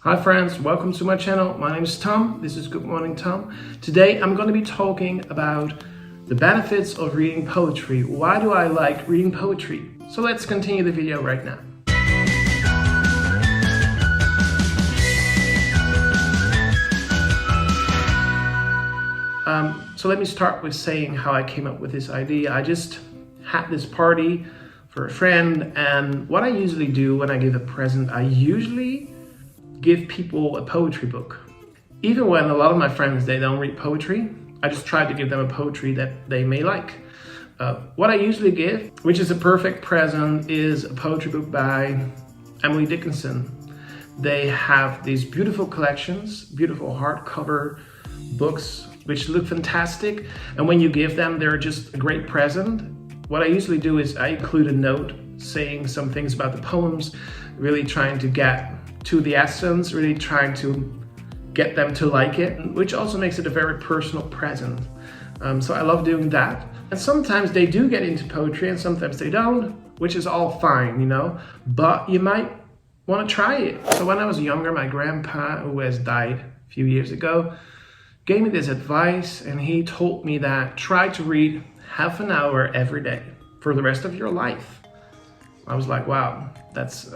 Hi friends, welcome to my channel. My name is Tom. This is Good Morning Tom. Today I'm going to be talking about the benefits of reading poetry. Why do I like reading poetry? So let's continue the video right now. So let me start with saying how I came up with this idea. I just had this party for a friend, and what I usually do when I give a present, I usually give people a poetry book. Even when a lot of my friends, they don't read poetry, I just try to give them a poetry that they may like. What I usually give, which is a perfect present, is a poetry book by Emily Dickinson. They have these beautiful collections, beautiful hardcover books, which look fantastic. And when you give them, they're just a great present. What I usually do is I include a note saying some things about the poems, really trying to get to the essence, really trying to get them to like it, which also makes it a very personal present. So I love doing that. And sometimes they do get into poetry and sometimes they don't, which is all fine, you know, but you might want to try it. So when I was younger, my grandpa, who has died a few years ago, gave me this advice, and he told me that try to read half an hour every day for the rest of your life. I was like, wow, that's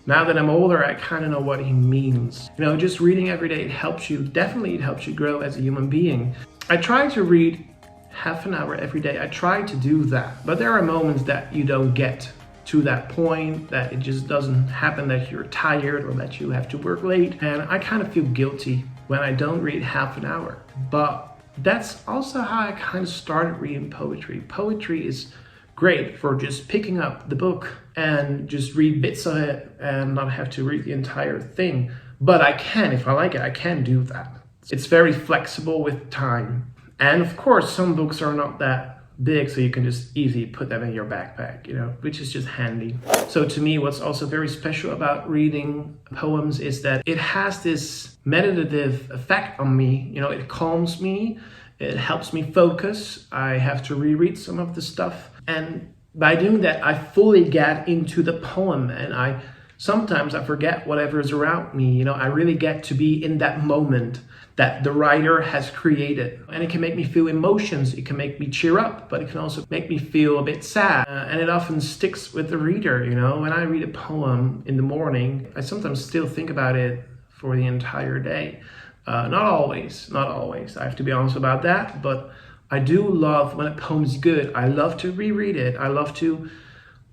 now that I'm older, I kind of know what he means. You know, just reading every day, it helps you, definitely it helps you grow as a human being. I try to read half an hour every day. I try to do that, but there are moments that you don't get to that point, that it just doesn't happen, that you're tired or that you have to work late. And I kind of feel guilty when I don't read half an hour. But that's also how I kind of started reading poetry. Poetry is great for just picking up the book and just read bits of it and not have to read the entire thing. But I can, if I like it, I can do that. It's very flexible with time. And of course, some books are not that big, so you can just easily put them in your backpack, you know, which is just handy. So to me, what's also very special about reading poems is that it has this meditative effect on me. You know, it calms me, it helps me focus. I have to reread some of the stuff. And by doing that, I fully get into the poem, and sometimes I forget whatever is around me. You know, I really get to be in that moment that the writer has created. And it can make me feel emotions, it can make me cheer up, but it can also make me feel a bit sad. And it often sticks with the reader, you know. When I read a poem in the morning, I sometimes still think about it for the entire day. Not always, I have to be honest about that, but I do love when a poem is good. I love to reread it. I love to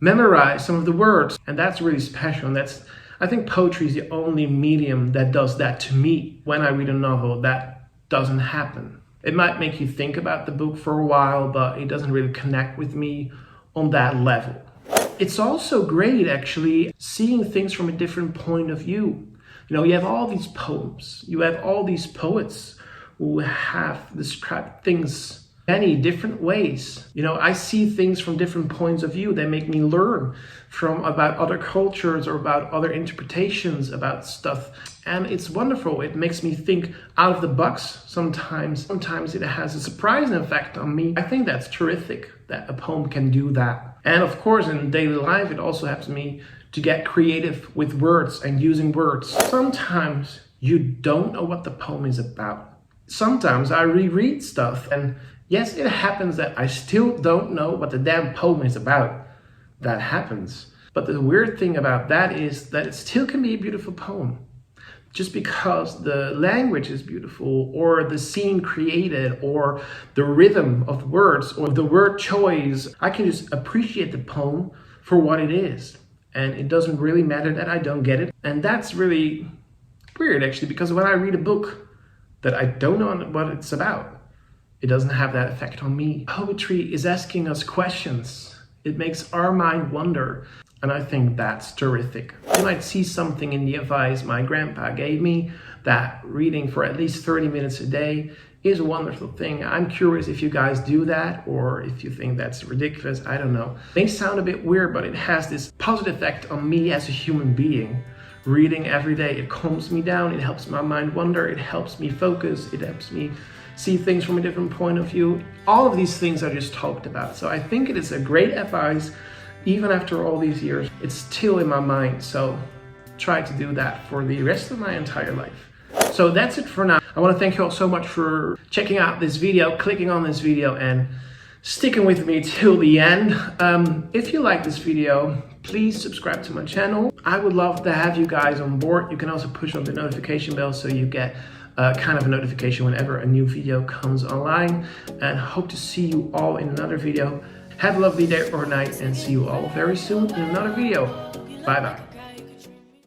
memorize some of the words, and that's really special. And I think poetry is the only medium that does that to me. When I read a novel, that doesn't happen. It might make you think about the book for a while, but it doesn't really connect with me on that level. It's also great, actually, seeing things from a different point of view. You know, you have all these poems, you have all these poets who have described things many different ways. You know, I see things from different points of view. They make me learn about other cultures or about other interpretations about stuff. And it's wonderful. It makes me think out of the box sometimes. Sometimes it has a surprising effect on me. I think that's terrific that a poem can do that. And of course, in daily life, it also helps me to get creative with words and using words. Sometimes you don't know what the poem is about. Sometimes I reread stuff, and yes, it happens that I still don't know what the damn poem is about. That happens. But the weird thing about that is that it still can be a beautiful poem. Just because the language is beautiful, or the scene created, or the rhythm of words, or the word choice, I can just appreciate the poem for what it is. And it doesn't really matter that I don't get it. And that's really weird, actually, because when I read a book that I don't know what it's about, it doesn't have that effect on me. Poetry is asking us questions. It makes our mind wonder. And I think that's terrific. You might see something in the advice my grandpa gave me, that reading for at least 30 minutes a day is a wonderful thing. I'm curious if you guys do that, or if you think that's ridiculous. I don't know. It may sound a bit weird, but it has this positive effect on me as a human being. Reading every day, it calms me down, it helps my mind wander, it helps me focus, it helps me see things from a different point of view. All of these things I just talked about. So I think it is a great advice. Even after all these years, it's still in my mind. So try to do that for the rest of my entire life. So that's it for now. I want to thank you all so much for checking out this video, clicking on this video, and sticking with me till the end. If you like this video, please subscribe to my channel. I would love to have you guys on board. You can also push on the notification bell so you get kind of a notification whenever a new video comes online. And hope to see you all in another video. Have a lovely day or night, and see you all very soon in another video. Bye bye.